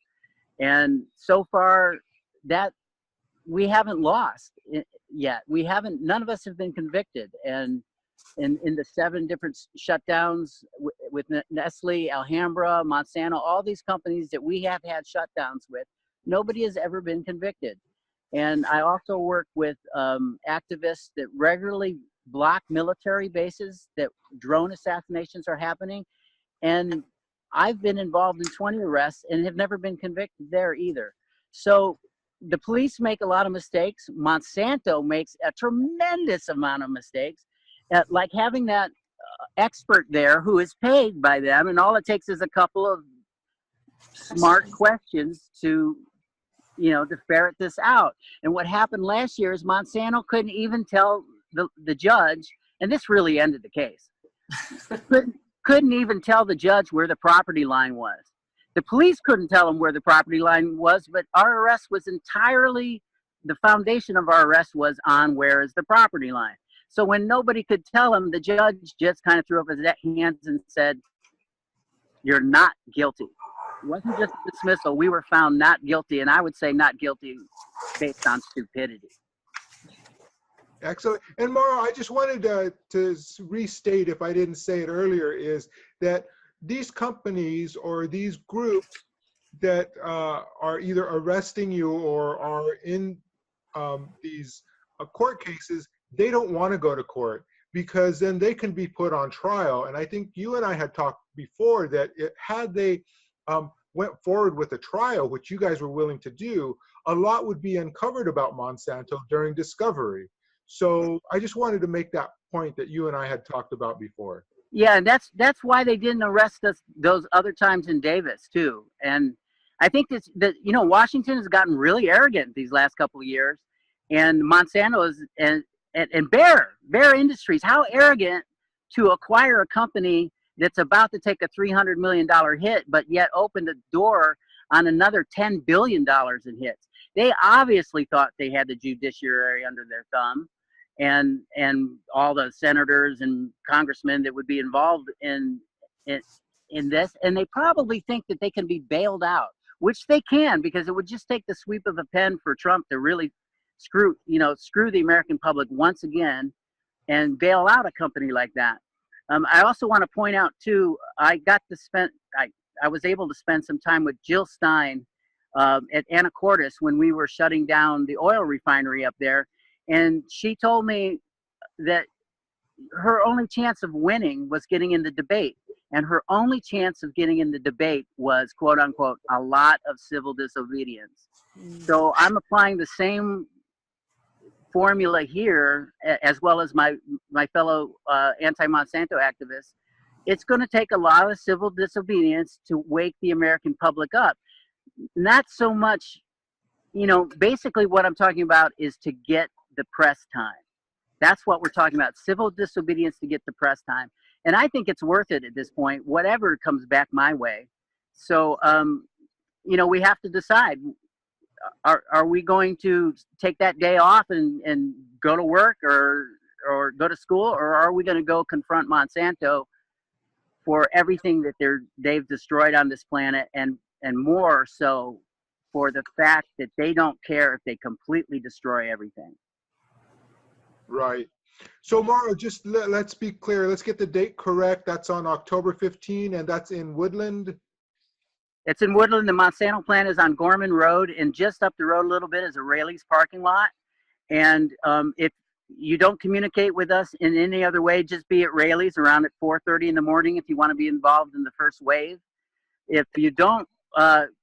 And so far, that we haven't lost yet. None of us have been convicted. And in the 7 different shutdowns with Nestle, Alhambra, Monsanto, all these companies that we have had shutdowns with, nobody has ever been convicted. And I also work with activists that regularly block military bases that drone assassinations are happening. And I've been involved in 20 arrests and have never been convicted there either. So the police make a lot of mistakes. Monsanto makes a tremendous amount of mistakes. Like having that expert there who is paid by them, and all it takes is a couple of smart questions to, to ferret this out. And what happened last year is Monsanto couldn't even tell the judge, and this really ended the case, couldn't even tell the judge where the property line was. The police couldn't tell them where the property line was, but our arrest was entirely, the foundation of our arrest was on where is the property line. So when nobody could tell him, the judge just kind of threw up his hands and said, "You're not guilty." It wasn't just a dismissal. We were found not guilty, and I would say not guilty based on stupidity. Excellent. And Mara, I just wanted to restate, if I didn't say it earlier, is that these companies or these groups that are either arresting you or are in these court cases, they don't want to go to court because then they can be put on trial. And I think you and I had talked before that had they went forward with a trial, which you guys were willing to do, a lot would be uncovered about Monsanto during discovery. So I just wanted to make that point that you and I had talked about before. Yeah, and that's why they didn't arrest us those other times in Davis too. And I think that Washington has gotten really arrogant these last couple of years, and Monsanto is and Bayer Industries, how arrogant to acquire a company that's about to take a $300 million hit, but yet open the door on another $10 billion in hits. They obviously thought they had the judiciary under their thumb, and all the senators and congressmen that would be involved in this, and they probably think that they can be bailed out, which they can, because it would just take the sweep of a pen for Trump to really screw the American public once again and bail out a company like that. I also want to point out too, I was able to spend some time with Jill Stein at Anacortes when we were shutting down the oil refinery up there. And she told me that her only chance of winning was getting in the debate. And her only chance of getting in the debate was, quote unquote, a lot of civil disobedience. So I'm applying the same formula here, as well as my fellow anti-Monsanto activists. It's going to take a lot of civil disobedience to wake the American public up. Not so much, basically what I'm talking about is to get the press time. That's what we're talking about, civil disobedience to get the press time. And I think it's worth it at this point, whatever comes back my way. So, we have to decide, are we going to take that day off and go to work or go to school, or are we going to go confront Monsanto for everything that they've destroyed on this planet, and more so for the fact that they don't care if they completely destroy everything. Right. So Mara, just let's be clear. Let's get the date correct. That's on October 15, and that's in Woodland. It's in Woodland. The Monsanto plant is on Gorman Road, and just up the road a little bit is a Raley's parking lot. And if you don't communicate with us in any other way, just be at Raley's around at 4:30 in the morning if you want to be involved in the first wave. If you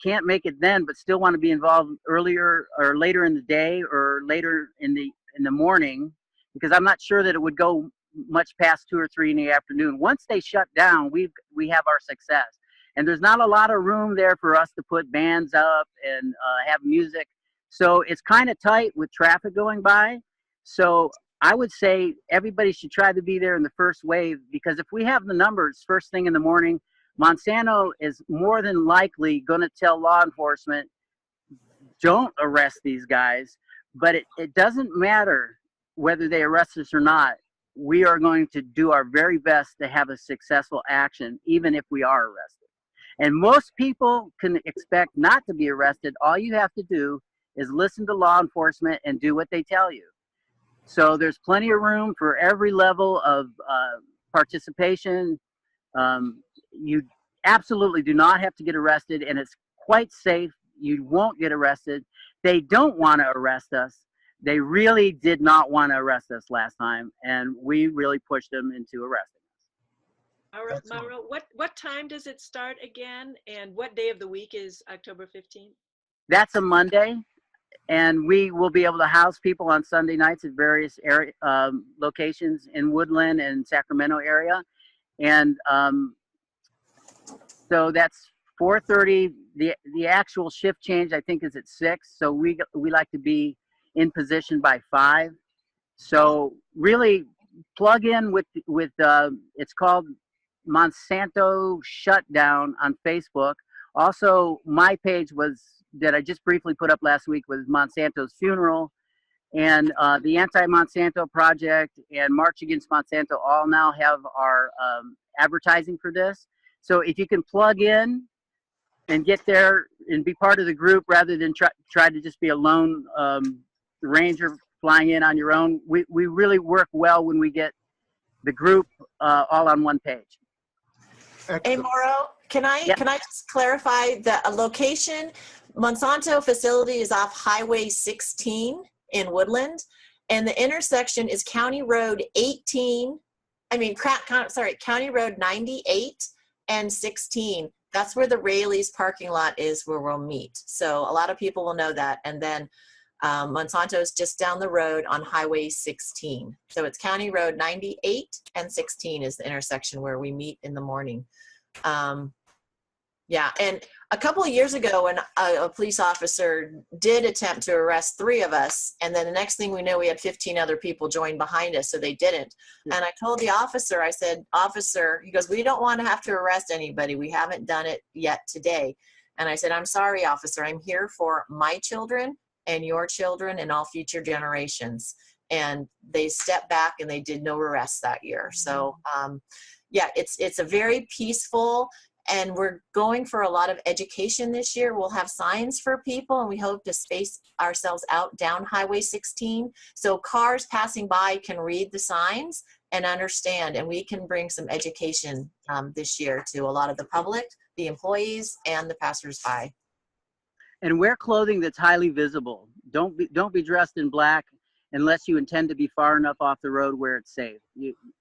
can't make it then, but still want to be involved earlier or later in the day or later in the morning, because I'm not sure that it would go much past 2 or 3 in the afternoon. Once they shut down, we have our success. And there's not a lot of room there for us to put bands up and have music. So it's kind of tight with traffic going by. So I would say everybody should try to be there in the first wave, because if we have the numbers first thing in the morning, Monsanto is more than likely going to tell law enforcement, don't arrest these guys. But it doesn't matter whether they arrest us or not. We are going to do our very best to have a successful action, even if we are arrested. And most people can expect not to be arrested. All you have to do is listen to law enforcement and do what they tell you. So there's plenty of room for every level of participation. You absolutely do not have to get arrested, and it's quite safe. You won't get arrested. They don't want to arrest us. They really did not want to arrest us last time, and we really pushed them into arresting us. All right, Monroe, what time does it start again, and what day of the week is October 15th? That's a Monday, and we will be able to house people on Sunday nights at various locations in Woodland and Sacramento area. And so that's 4:30. The actual shift change, I think, is at 6. So we like to be in position by 5. So really plug in with it's called Monsanto Shutdown on Facebook. Also, my page that I just briefly put up last week was Monsanto's funeral, and the Anti-Monsanto project and March Against Monsanto all now have our advertising for this. So if you can plug in and get there and be part of the group rather than try to just be a lone ranger flying in on your own, we really work well when we get the group all on one page. Hey, Excellent. Mauro, can I just clarify the location? Monsanto facility is off Highway 16 in Woodland, and the intersection is County Road 18. County Road 98 and 16. That's where the Rayleigh's parking lot is, where we'll meet. So a lot of people will know that. And then Monsanto is just down the road on Highway 16. So it's County Road 98 and 16 is the intersection where we meet in the morning. Yeah, and a couple of years ago when a police officer did attempt to arrest 3 of us, and then the next thing we know, we had 15 other people join behind us, so they didn't. And I told the officer, I said, "Officer," he goes, "we don't want to have to arrest anybody. We haven't done it yet today." And I said, "I'm sorry, officer. I'm here for my children and your children and all future generations." And they stepped back and they did no arrests that year. So yeah, it's a very peaceful, and we're going for a lot of education this year. We'll have signs for people, and we hope to space ourselves out down Highway 16. So cars passing by can read the signs and understand, and we can bring some education this year to a lot of the public, the employees, and the passersby. And wear clothing that's highly visible. Don't be dressed in black unless you intend to be far enough off the road where it's safe.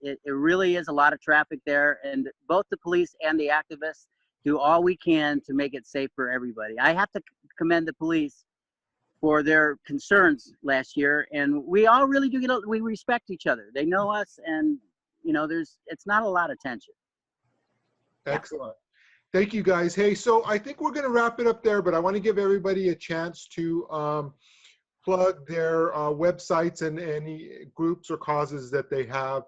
It really is a lot of traffic there, and both the police and the activists do all we can to make it safe for everybody. I have to commend the police for their concerns last year, and we all really do we respect each other. They know us, and it's not a lot of tension. Excellent. Thank you, guys. Hey, so I think we're going to wrap it up there, but I want to give everybody a chance to plug their websites and any groups or causes that they have.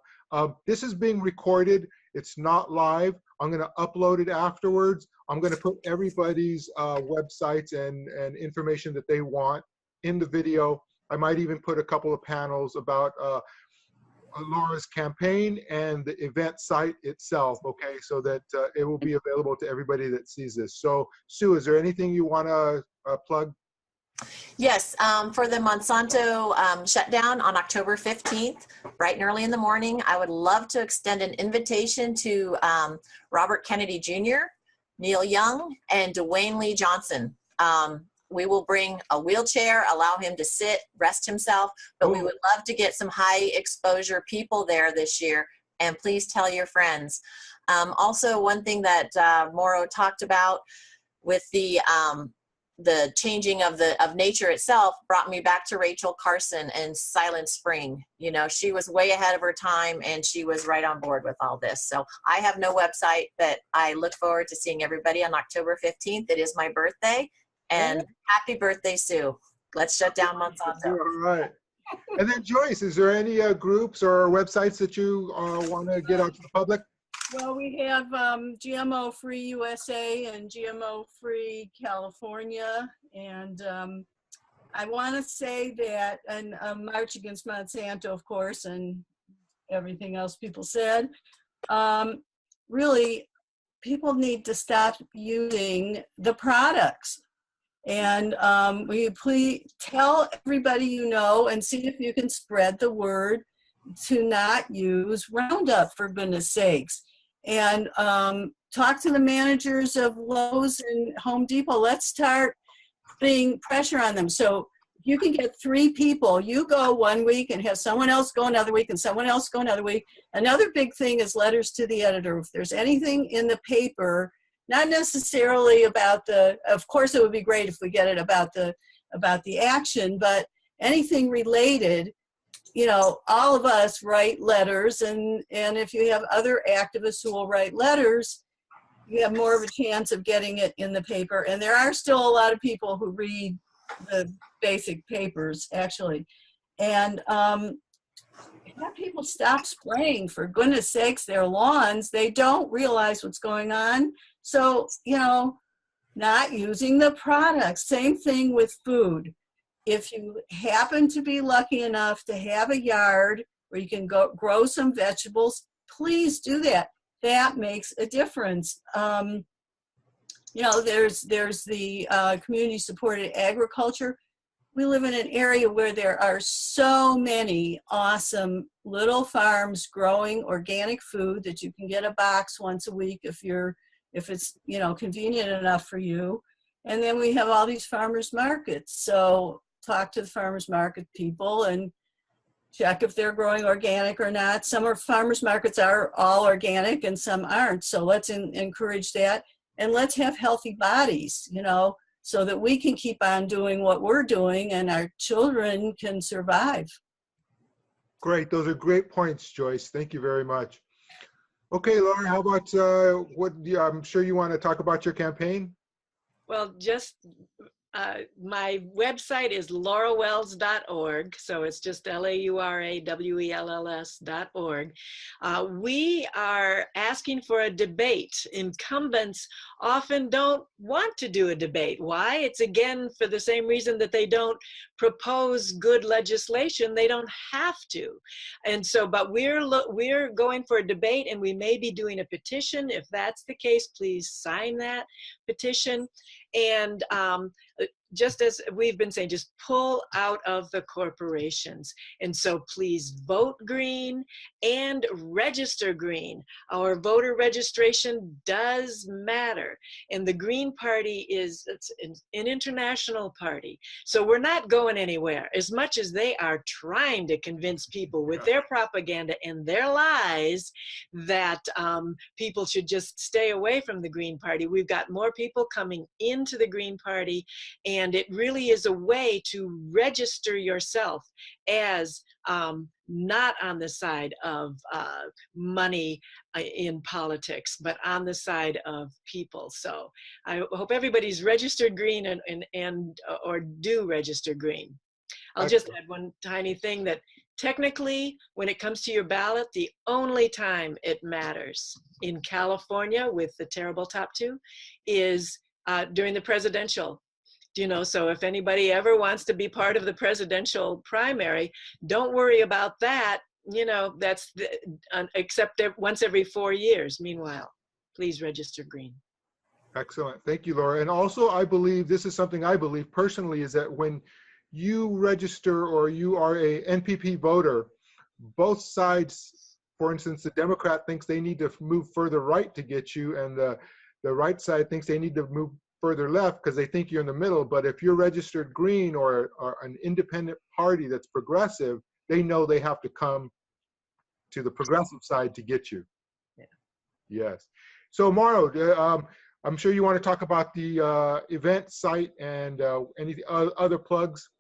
This is being recorded. It's not live. I'm going to upload it afterwards. I'm going to put everybody's websites and information that they want in the video. I might even put a couple of panels about Laura's campaign and the event site itself, okay, so that it will be available to everybody that sees this. So, Sue, is there anything you want to plug? Yes, for the Monsanto shutdown on October 15th, bright and early in the morning, I would love to extend an invitation to Robert Kennedy Jr., Neil Young, and Dwayne Lee Johnson. We will bring a wheelchair, allow him to sit, rest himself, but we would love to get some high exposure people there this year, and please tell your friends. Also, one thing that Mauro talked about with the changing of nature itself brought me back to Rachel Carson and Silent Spring. She was way ahead of her time, and she was right on board with all this. So I have no website, but I look forward to seeing everybody on October 15th. It is my birthday, and happy birthday, Sue. Let's shut down Monsanto. All right. And then Joyce, is there any groups or websites that you want to get out to the public? Well, we have GMO Free USA and GMO Free California, and I want to say that, and March Against Monsanto, of course, and everything else people said. Really, people need to stop using the products. And will you please tell everybody you know and see if you can spread the word to not use Roundup, for goodness sakes. And talk to the managers of Lowe's and Home Depot. Let's start putting pressure on them. So you can get 3 people. You go one week and have someone else go another week and someone else go another week. Another big thing is letters to the editor. If there's anything in the paper, not necessarily about of course it would be great if we get it about the action, but anything related, all of us write letters, and if you have other activists who will write letters, you have more of a chance of getting it in the paper. And there are still a lot of people who read the basic papers, actually. And have people stop spraying, for goodness sakes, their lawns. They don't realize what's going on. So, not using the products. Same thing with food. If you happen to be lucky enough to have a yard where you can go grow some vegetables, please do that. That makes a difference. There's the community supported agriculture. We live in an area where there are so many awesome little farms growing organic food that you can get a box once a week if it's convenient enough for you. And then we have all these farmers markets. So talk to the farmers market people and check if they're growing organic or not. Some farmers markets are all organic and some aren't. So let's encourage that, and let's have healthy bodies, so that we can keep on doing what we're doing and our children can survive. Great. Those are great points, Joyce. Thank you very much. Okay, Laura, how about I'm sure you want to talk about your campaign? Well, just my website is laurawells.org, so it's just LAURAWELLS.org. We are asking for a debate. Incumbents often don't want to do a debate. Why? It's again for the same reason that they don't propose good legislation. They don't have to. And so, but we're going for a debate, and we may be doing a petition. If that's the case, please sign that petition. And just as we've been saying, just pull out of the corporations. And so please vote green and register green. Our voter registration does matter. And the Green Party it's an international party. So we're not going anywhere. As much as they are trying to convince people with their propaganda and their lies that people should just stay away from the Green Party, we've got more people coming into the Green Party. And it really is a way to register yourself as not on the side of money in politics, but on the side of people. So I hope everybody's registered green or do register green. I'll just add one tiny thing, that technically, when it comes to your ballot, the only time it matters in California with the terrible top two is during the presidential. So if anybody ever wants to be part of the presidential primary, don't worry about that. That's except once every 4 years. Meanwhile, please register green. Excellent. Thank you, Laura. And also, I believe, this is something I believe personally, is that when you register or you are a NPP voter, both sides, for instance, the Democrat thinks they need to move further right to get you, and the right side thinks they need to move further left because they think you're in the middle. But if you're registered green or an independent party that's progressive, they know they have to come to the progressive side to get you. Yeah. Yes. So Mauro, I'm sure you want to talk about the event site and any other plugs.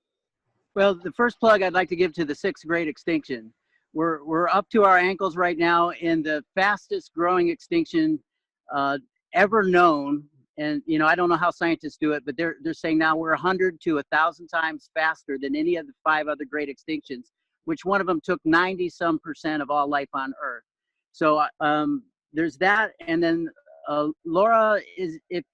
Well, the first plug I'd like to give to the 6th grade extinction. We're up to our ankles right now in the fastest growing extinction ever known. And I don't know how scientists do it, but they're saying now we're 100 to 1,000 times faster than any of the 5 other great extinctions, which one of them took 90% of all life on Earth. So there's that. And then Laura, if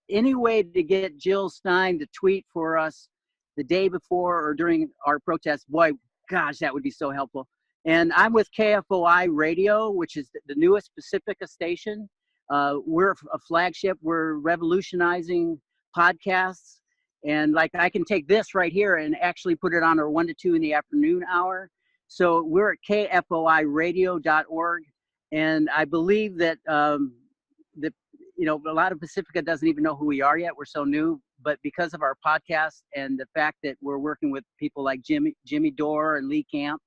any way to get Jill Stein to tweet for us the day before or during our protest, boy, gosh, that would be so helpful. And I'm with KFOI Radio, which is the newest Pacifica station. We're a flagship. We're revolutionizing podcasts. And like, I can take this right here and actually put it on our 1 to 2 in the afternoon hour. So we're at kfoiradio.org. And I believe that, a lot of Pacifica doesn't even know who we are yet. We're so new, but because of our podcast and the fact that we're working with people like Jimmy Dore and Lee Camp,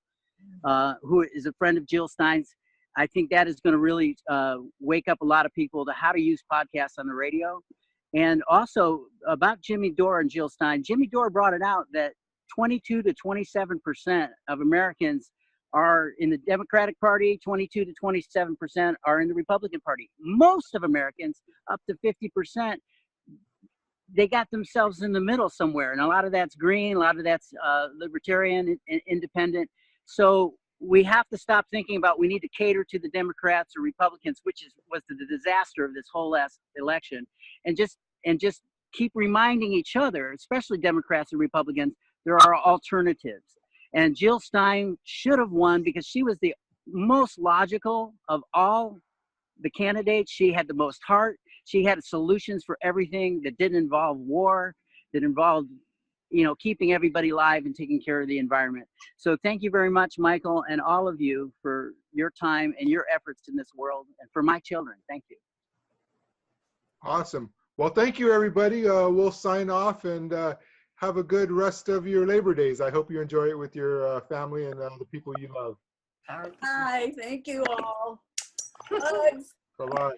who is a friend of Jill Stein's, I think that is going to really wake up a lot of people to how to use podcasts on the radio. And also about Jimmy Dore and Jill Stein, Jimmy Dore brought it out that 22 to 27% of Americans are in the Democratic Party, 22 to 27% are in the Republican Party. Most of Americans, up to 50%, they got themselves in the middle somewhere. And a lot of that's green, a lot of that's libertarian, independent. So we have to stop thinking about we need to cater to the Democrats or Republicans, which was the disaster of this whole last election, and just keep reminding each other, especially Democrats and Republicans, there are alternatives. And Jill Stein should have won because she was the most logical of all the candidates. She had the most heart. She had solutions for everything that didn't involve war, that involved, keeping everybody alive and taking care of the environment. So thank you very much, Michael, and all of you for your time and your efforts in this world, and for my children. Thank you. Awesome. Well, thank you, everybody. We'll sign off and have a good rest of your Labor Days. I hope you enjoy it with your family and the people you love. Hi, thank you all. Hugs. Bye-bye.